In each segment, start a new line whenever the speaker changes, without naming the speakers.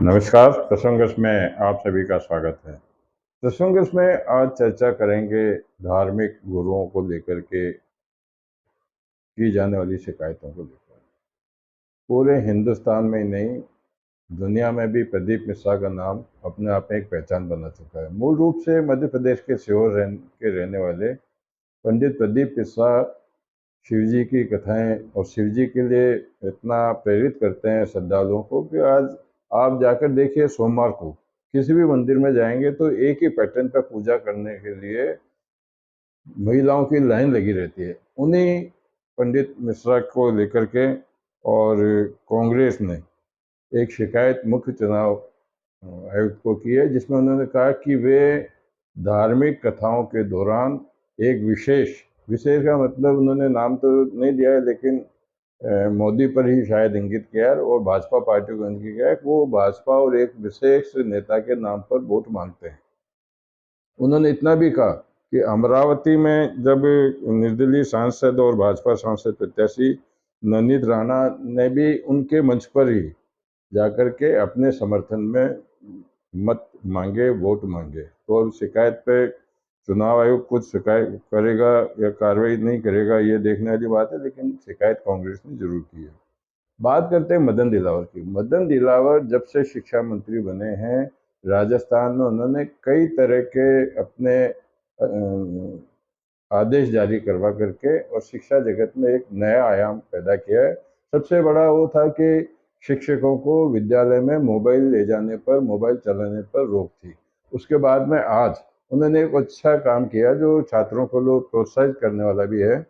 नमस्कार। प्रसंगस में आप सभी का स्वागत है। प्रसंगस में आज चर्चा करेंगे धार्मिक गुरुओं को लेकर के की जाने वाली शिकायतों को लेकर। पूरे हिंदुस्तान में ही नहीं, दुनिया में भी प्रदीप मिश्रा का नाम अपने आप में एक पहचान बना चुका है। मूल रूप से मध्य प्रदेश के सीहोर के रहने वाले पंडित प्रदीप मिश्रा शिव जी की कथाएं और शिव जी के लिए इतना प्रेरित करते हैं श्रद्धालुओं को कि आज आप जाकर देखिए, सोमवार को किसी भी मंदिर में जाएंगे तो एक ही पैटर्न पर पूजा करने के लिए महिलाओं की लाइन लगी रहती है। उन्हीं पंडित मिश्रा को लेकर के और कांग्रेस ने एक शिकायत मुख्य चुनाव आयुक्त को की है, जिसमें उन्होंने कहा कि वे धार्मिक कथाओं के दौरान एक विशेष विशेष का मतलब उन्होंने नाम तो नहीं दिया है, लेकिन मोदी पर ही शायद इंगित किया है और भाजपा पार्टी को इंगित किया है कि वो भाजपा और एक विशेष नेता के नाम पर वोट मांगते हैं। उन्होंने इतना भी कहा कि अमरावती में जब निर्दलीय सांसद और भाजपा सांसद प्रत्याशी नवनीत राणा ने भी उनके मंच पर ही जाकर के अपने समर्थन में मत मांगे, वोट मांगे। तो अब शिकायत पे चुनाव आयोग कुछ शिकायत करेगा या कार्रवाई नहीं करेगा, ये देखने वाली बात है, लेकिन शिकायत कांग्रेस ने जरूर की है। बात करते हैं मदन दिलावर की। मदन दिलावर जब से शिक्षा मंत्री बने हैं राजस्थान में, उन्होंने कई तरह के अपने आदेश जारी करवा करके और शिक्षा जगत में एक नया आयाम पैदा किया है। सबसे बड़ा वो था कि शिक्षकों को विद्यालय में मोबाइल ले जाने पर, मोबाइल चलाने पर रोक थी। उसके बाद में आज उन्होंने एक अच्छा काम किया जो छात्रों को लोग प्रोत्साहित करने वाला भी है।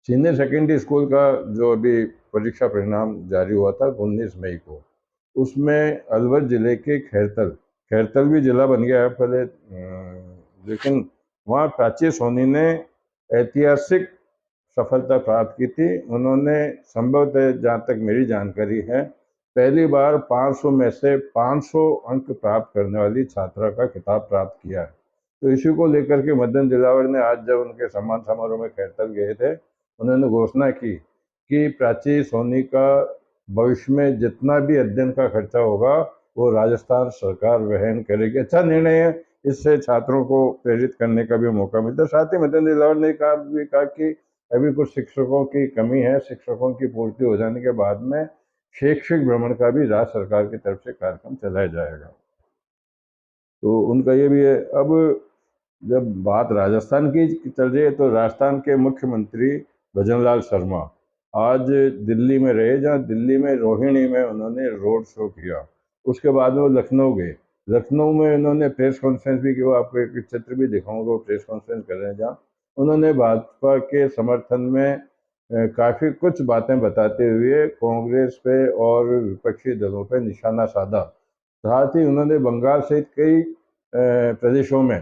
सीनियर सेकेंडरी स्कूल का जो अभी परीक्षा परिणाम जारी हुआ था 19 मई को, उसमें अलवर जिले के खैरतल खैरतल भी जिला बन गया है पहले, लेकिन वहाँ प्राची सोनी ने ऐतिहासिक सफलता प्राप्त की थी। उन्होंने संभवतः, जहाँ तक मेरी जानकारी है, पहली बार 500 में से 500 अंक प्राप्त करने वाली छात्रा का खिताब प्राप्त किया है। तो इसी को लेकर के मदन दिलावर ने आज जब उनके सम्मान समारोह में खैरतल गए थे, उन्होंने घोषणा की कि प्राची सोनी का भविष्य में जितना भी अध्ययन का खर्चा होगा वो राजस्थान सरकार वहन करेगी। अच्छा निर्णय है, इससे छात्रों को प्रेरित करने का भी मौका मिलता है। साथ ही मदन दिलावर ने कहा कि अभी कुछ शिक्षकों की कमी है, शिक्षकों की पूर्ति हो जाने के बाद में शैक्षिक भ्रमण का भी राज्य सरकार की तरफ से कार्यक्रम चलाया जाएगा। तो उनका ये भी है। अब जब बात राजस्थान की चल रही है तो राजस्थान के मुख्यमंत्री भजनलाल शर्मा आज दिल्ली में रहे, जहाँ दिल्ली में रोहिणी में उन्होंने रोड शो किया। उसके बाद में वो लखनऊ गए। लखनऊ में उन्होंने प्रेस कॉन्फ्रेंस भी किया। आपको एक चित्र भी दिखाऊंगा, वो प्रेस कॉन्फ्रेंस कर रहे हैं, जहाँ उन्होंने भाजपा के समर्थन में काफ़ी कुछ बातें बताते हुए कांग्रेस पे और विपक्षी दलों पे निशाना साधा। साथ ही उन्होंने बंगाल सहित कई प्रदेशों में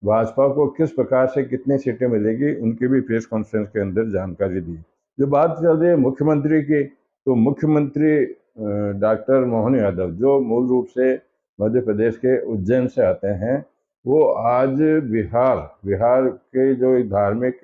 भाजपा को किस प्रकार से कितनी सीटें मिलेगी उनकी भी प्रेस कॉन्फ्रेंस के अंदर जानकारी दी। जो बात चल रही है मुख्यमंत्री की, तो मुख्यमंत्री डॉक्टर मोहन यादव, जो मूल रूप से मध्य प्रदेश के उज्जैन से आते हैं, वो आज बिहार बिहार के जो एक धार्मिक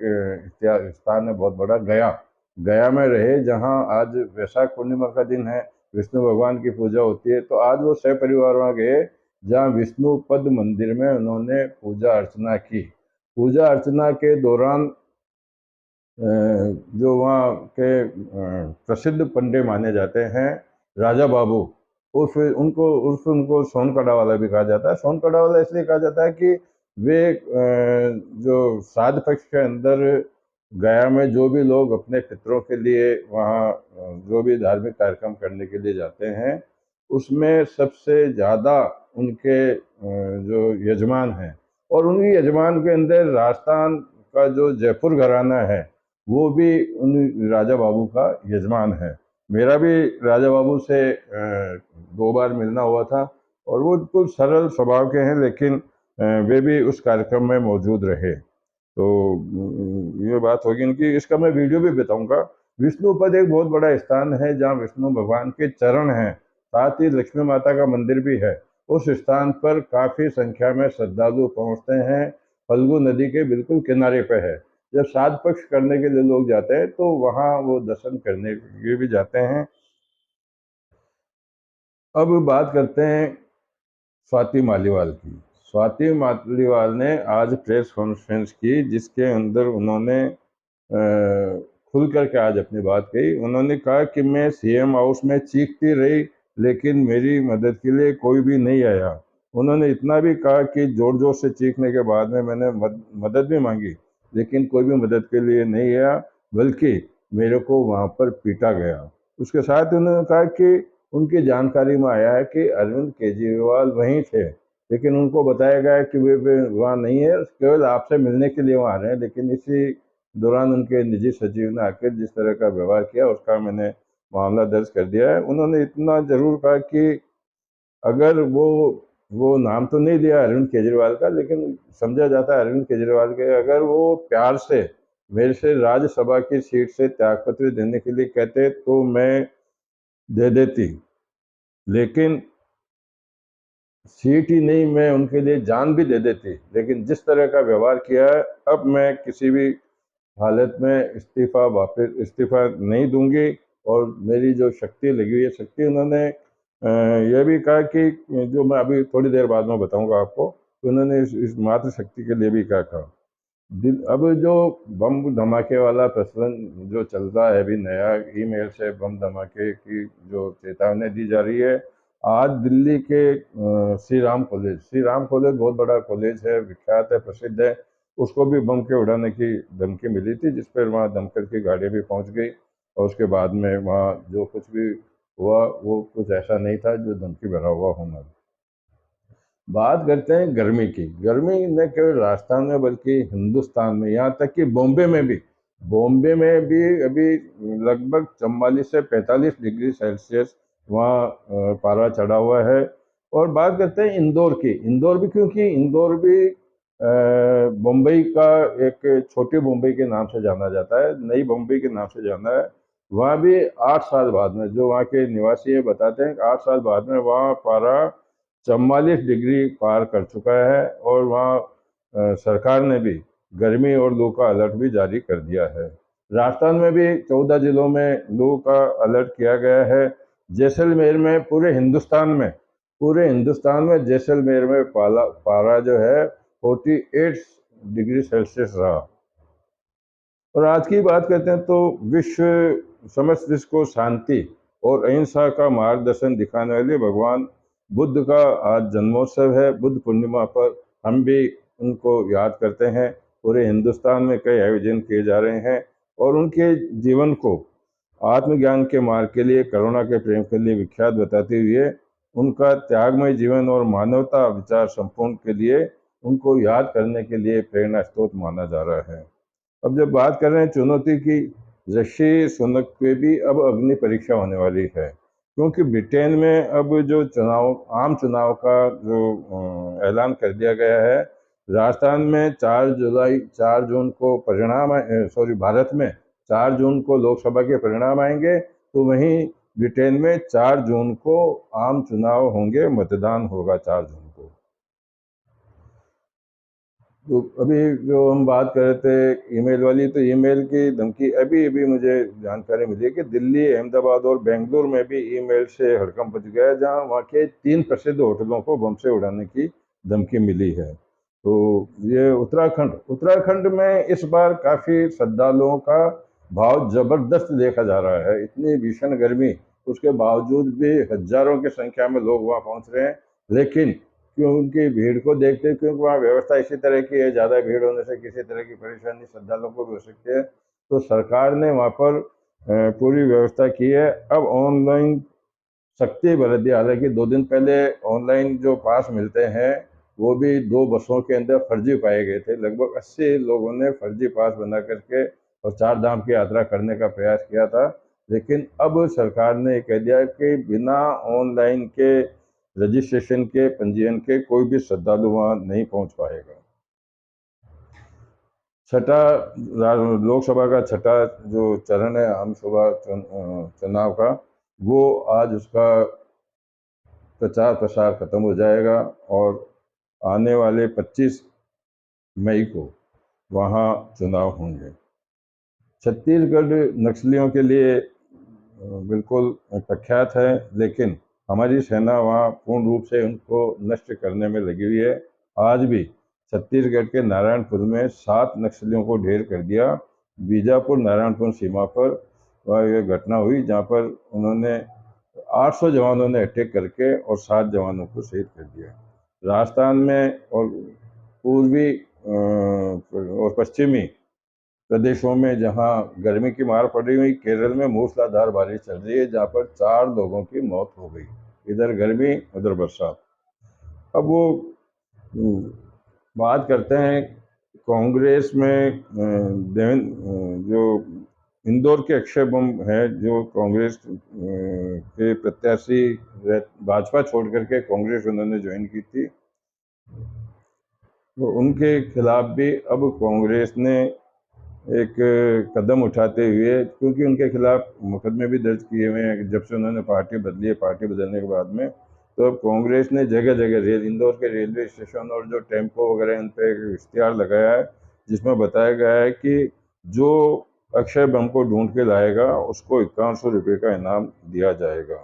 स्थान है बहुत बड़ा, गया गया में रहे, जहां आज वैशाख पूर्णिमा का दिन है, विष्णु भगवान की पूजा होती है। तो आज वो सपरिवार वहाँ गए, जहाँ विष्णु पद मंदिर में उन्होंने पूजा अर्चना की। पूजा अर्चना के दौरान जो वहाँ के प्रसिद्ध पंडे माने जाते हैं, राजा बाबू, उर्फ उनको सोन कड़ा वाला भी कहा जाता है। सोन कड़ा वाला इसलिए कहा जाता है कि वे जो श्राद्ध पक्ष के अंदर गया में जो भी लोग अपने पितरों के लिए वहाँ जो भी धार्मिक कार्यक्रम करने के लिए जाते हैं, उसमें सबसे ज़्यादा उनके जो यजमान हैं, और उन्हीं यजमान के अंदर राजस्थान का जो जयपुर घराना है वो भी उन राजा बाबू का यजमान है। मेरा भी राजा बाबू से 2 बार मिलना हुआ था, और वो बिल्कुल सरल स्वभाव के हैं, लेकिन वे भी उस कार्यक्रम में मौजूद रहे। तो ये बात होगी इनकी। इसका मैं वीडियो भी बताऊंगा। विष्णु पद एक बहुत बड़ा स्थान है जहाँ विष्णु भगवान के चरण हैं, साथ ही लक्ष्मी माता का मंदिर भी है। उस स्थान पर काफी संख्या में श्रद्धालु पहुंचते हैं। फल्गु नदी के बिल्कुल किनारे पे है। जब श्राद्ध पक्ष करने के लिए लोग जाते हैं तो वहाँ वो दर्शन करने के लिए भी जाते हैं। अब बात करते हैं स्वाति मालीवाल की। स्वाति मालीवाल ने आज प्रेस कॉन्फ्रेंस की, जिसके अंदर उन्होंने खुल करके आज अपनी बात कही। उन्होंने कहा कि मैं सीएम हाउस में चीखती रही, लेकिन मेरी मदद के लिए कोई भी नहीं आया। उन्होंने इतना भी कहा कि जोर जोर से चीखने के बाद में मैंने मदद भी मांगी, लेकिन कोई भी मदद के लिए नहीं आया, बल्कि मेरे को वहाँ पर पीटा गया। उसके साथ उन्होंने कहा कि उनकी जानकारी में आया है कि अरविंद केजरीवाल वहीं थे, लेकिन उनको बताया गया कि वे वहाँ नहीं है, केवल आपसे मिलने के लिए वहाँ आ रहे हैं। लेकिन इसी दौरान उनके निजी सचिव ने आकर जिस तरह का व्यवहार किया, उसका मैंने मामला दर्ज कर दिया है। उन्होंने इतना जरूर कहा कि अगर वो नाम तो नहीं दिया अरविंद केजरीवाल का, लेकिन समझा जाता है अरविंद केजरीवाल के, अगर वो प्यार से मेरे से राज्यसभा की सीट से त्यागपत्र देने के लिए कहते तो मैं दे देती, लेकिन सीट ही नहीं, मैं उनके लिए जान भी दे देती। लेकिन जिस तरह का व्यवहार किया है, अब मैं किसी भी हालत में वापस इस्तीफा नहीं दूंगी। और मेरी जो शक्ति लगी हुई है, शक्ति उन्होंने यह भी कहा कि जो मैं अभी थोड़ी देर बाद में बताऊंगा आपको, तो उन्होंने इस मातृ शक्ति के लिए भी क्या कहा। अब जो बम धमाके वाला प्रचलन जो चल रहा है अभी नया, ईमेल से बम धमाके की जो चेतावनी दी जा रही है, आज दिल्ली के श्री राम कॉलेज बहुत बड़ा कॉलेज है, विख्यात है, प्रसिद्ध है, उसको भी बम के उड़ाने की धमकी मिली थी, जिस पर वहाँ दमकल की गाड़ी भी पहुँच गई। और उसके बाद में वहाँ जो कुछ भी हुआ वो कुछ ऐसा नहीं था जो धमकी भरा हुआ होना। बात करते हैं गर्मी की। गर्मी न केवल राजस्थान में बल्कि हिंदुस्तान में, यहाँ तक कि बॉम्बे में भी अभी लगभग 44 से 45 डिग्री सेल्सियस वहाँ पारा चढ़ा हुआ है। और बात करते हैं इंदौर की। इंदौर भी, क्योंकि इंदौर भी मुंबई का एक छोटी मुंबई के नाम से जाना जाता है, नई मुंबई के नाम से जाना है। वहाँ भी 8 साल बाद में, जो वहाँ के निवासी है बताते हैं, 8 साल बाद में वहाँ पारा 44 डिग्री पार कर चुका है। और वहाँ सरकार ने भी गर्मी और लू का अलर्ट भी जारी कर दिया है। राजस्थान में भी 14 जिलों में लू का अलर्ट किया गया है। जैसलमेर में, पूरे हिंदुस्तान में जैसलमेर में पारा जो है 48 डिग्री सेल्सियस रहा। और आज की बात करते हैं तो समस्त विश्व को शांति और अहिंसा का मार्गदर्शन दिखाने वाले भगवान बुद्ध का आज जन्मोत्सव है। बुद्ध पूर्णिमा पर हम भी उनको याद करते हैं। पूरे हिंदुस्तान में कई आयोजन किए जा रहे हैं और उनके जीवन को आत्मज्ञान के मार्ग के लिए, करुणा के प्रेम के लिए विख्यात बताते हुए, उनका त्यागमय जीवन और मानवता विचार संपूर्ण के लिए उनको याद करने के लिए प्रेरणा स्रोत माना जा रहा है। अब जब बात कर रहे हैं चुनौती की, ऋषि सुनक पे भी अब अग्नि परीक्षा होने वाली है, क्योंकि ब्रिटेन में अब जो आम चुनाव का जो ऐलान कर दिया गया है। राजस्थान में 4 जून को भारत में 4 जून को लोकसभा के परिणाम आएंगे, तो वहीं ब्रिटेन में 4 जून को आम चुनाव होंगे, मतदान होगा 4 जून को। तो अभी जो हम बात कर रहे थे ईमेल वाली, तो ईमेल की धमकी अभी अभी मुझे जानकारी मिली है कि दिल्ली, अहमदाबाद और बेंगलुरु में भी ईमेल से हड़कंप मच गया है, जहां वहाँ के 3 प्रसिद्ध होटलों को बम से उड़ाने की धमकी मिली है। तो ये उत्तराखंड में इस बार काफी श्रद्धालुओं का भाव जबरदस्त देखा जा रहा है। इतनी भीषण गर्मी, उसके बावजूद भी हजारों की संख्या में लोग वहाँ पहुंच रहे हैं। लेकिन क्योंकि भीड़ को देखते, क्योंकि वहाँ व्यवस्था इसी तरह की है, ज़्यादा भीड़ होने से किसी तरह की परेशानी श्रद्धालुओं को भी हो सकती है, तो सरकार ने वहाँ पर पूरी व्यवस्था की है। अब ऑनलाइन सख्ती बरत दी। हालांकि 2 दिन पहले ऑनलाइन जो पास मिलते हैं, वो भी 2 बसों के अंदर फर्जी पाए गए थे। लगभग 80 लोगों ने फर्जी पास बना करके और 4 धाम की यात्रा करने का प्रयास किया था। लेकिन अब सरकार ने कह दिया कि बिना ऑनलाइन के रजिस्ट्रेशन के, पंजीयन के, कोई भी श्रद्धालु वहाँ नहीं पहुँच पाएगा। छठा लोकसभा का छठा जो चरण है आम सभा चुनाव का, वो आज उसका प्रचार प्रसार खत्म हो जाएगा और आने वाले 25 मई को वहाँ चुनाव होंगे। छत्तीसगढ़ नक्सलियों के लिए बिल्कुल प्रख्यात है, लेकिन हमारी सेना वहाँ पूर्ण रूप से उनको नष्ट करने में लगी हुई है। आज भी छत्तीसगढ़ के नारायणपुर में 7 नक्सलियों को ढेर कर दिया। बीजापुर नारायणपुर सीमा पर वह ये घटना हुई जहाँ पर उन्होंने 800 जवानों ने अटैक करके और 7 जवानों को शहीद कर दिया। राजस्थान में और पूर्वी और पश्चिमी प्रदेशों में जहां गर्मी की मार पड़ रही हुई, केरल में मूसलाधार बारिश चल रही है जहां पर 4 लोगों की मौत हो गई। इधर गर्मी, उधर बरसात। अब वो बात करते हैं कांग्रेस में जो इंदौर के अक्षय बम है, जो कांग्रेस के प्रत्याशी भाजपा छोड़ करके कांग्रेस उन्होंने ज्वाइन की थी, तो उनके खिलाफ भी अब कांग्रेस ने एक कदम उठाते हुए, क्योंकि उनके खिलाफ मुकदमे भी दर्ज किए हुए हैं जब से उन्होंने पार्टी बदली है। पार्टी बदलने के बाद में तो अब कांग्रेस ने जगह जगह इंदौर के रेलवे स्टेशन और जो टेम्पो वगैरह, इन पे एक इश्तिहार लगाया है जिसमें बताया गया है कि जो अक्षय बम को ढूंढ के लाएगा उसको 5100 रुपये का इनाम दिया जाएगा।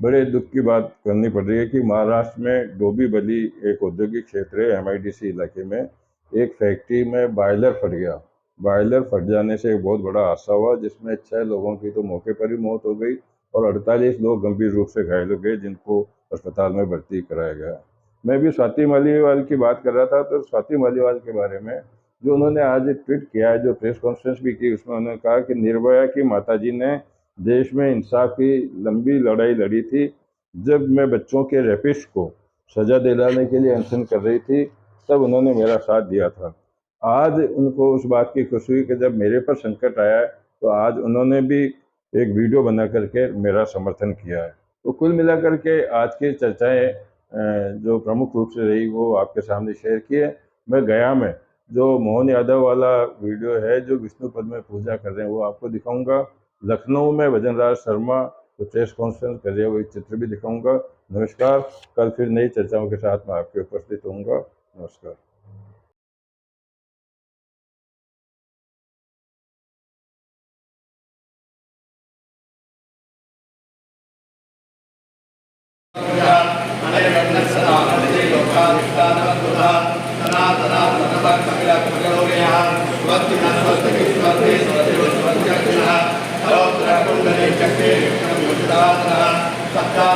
बड़े दुख की बात करनी पड़ रही है कि महाराष्ट्र में डोंबिवली एक औद्योगिक क्षेत्र है, MIDC इलाके में एक फैक्ट्री में बॉयलर फट गया। बॉयलर फट जाने से एक बहुत बड़ा हादसा हुआ जिसमें 6 लोगों की तो मौके पर ही मौत हो गई और 48 लोग गंभीर रूप से घायल हो गए जिनको अस्पताल में भर्ती कराया गया। मैं भी स्वाति मालीवाल की बात कर रहा था, तो स्वाति मालीवाल के बारे में जो उन्होंने आज ट्वीट किया है, जो प्रेस कॉन्फ्रेंस भी की, उसमें उन्होंने कहा कि निर्भया की माताजी ने देश में इंसाफ की लंबी लड़ाई लड़ी थी। जब मैं बच्चों के रेपिस्ट को सजा दिलाने के लिए अनशन कर रही थी तब उन्होंने मेरा साथ दिया था। आज उनको उस बात की खुशी हुई कि जब मेरे पर संकट आया है तो आज उन्होंने भी एक वीडियो बना करके मेरा समर्थन किया है। तो कुल मिलाकर के आज की चर्चाएं जो प्रमुख रूप से रही वो आपके सामने शेयर की है। मैं गया में जो मोहन यादव वाला वीडियो है जो विष्णु पद में पूजा कर रहे हैं वो आपको दिखाऊंगा। लखनऊ में भजनराज शर्मा तो प्रेस कॉन्फ्रेंस कर रहे हुए चित्र भी दिखाऊंगा। नमस्कार, कल फिर नई चर्चाओं के साथ मैं आपके उपस्थित होऊंगा। नमस्कार।
सत्ता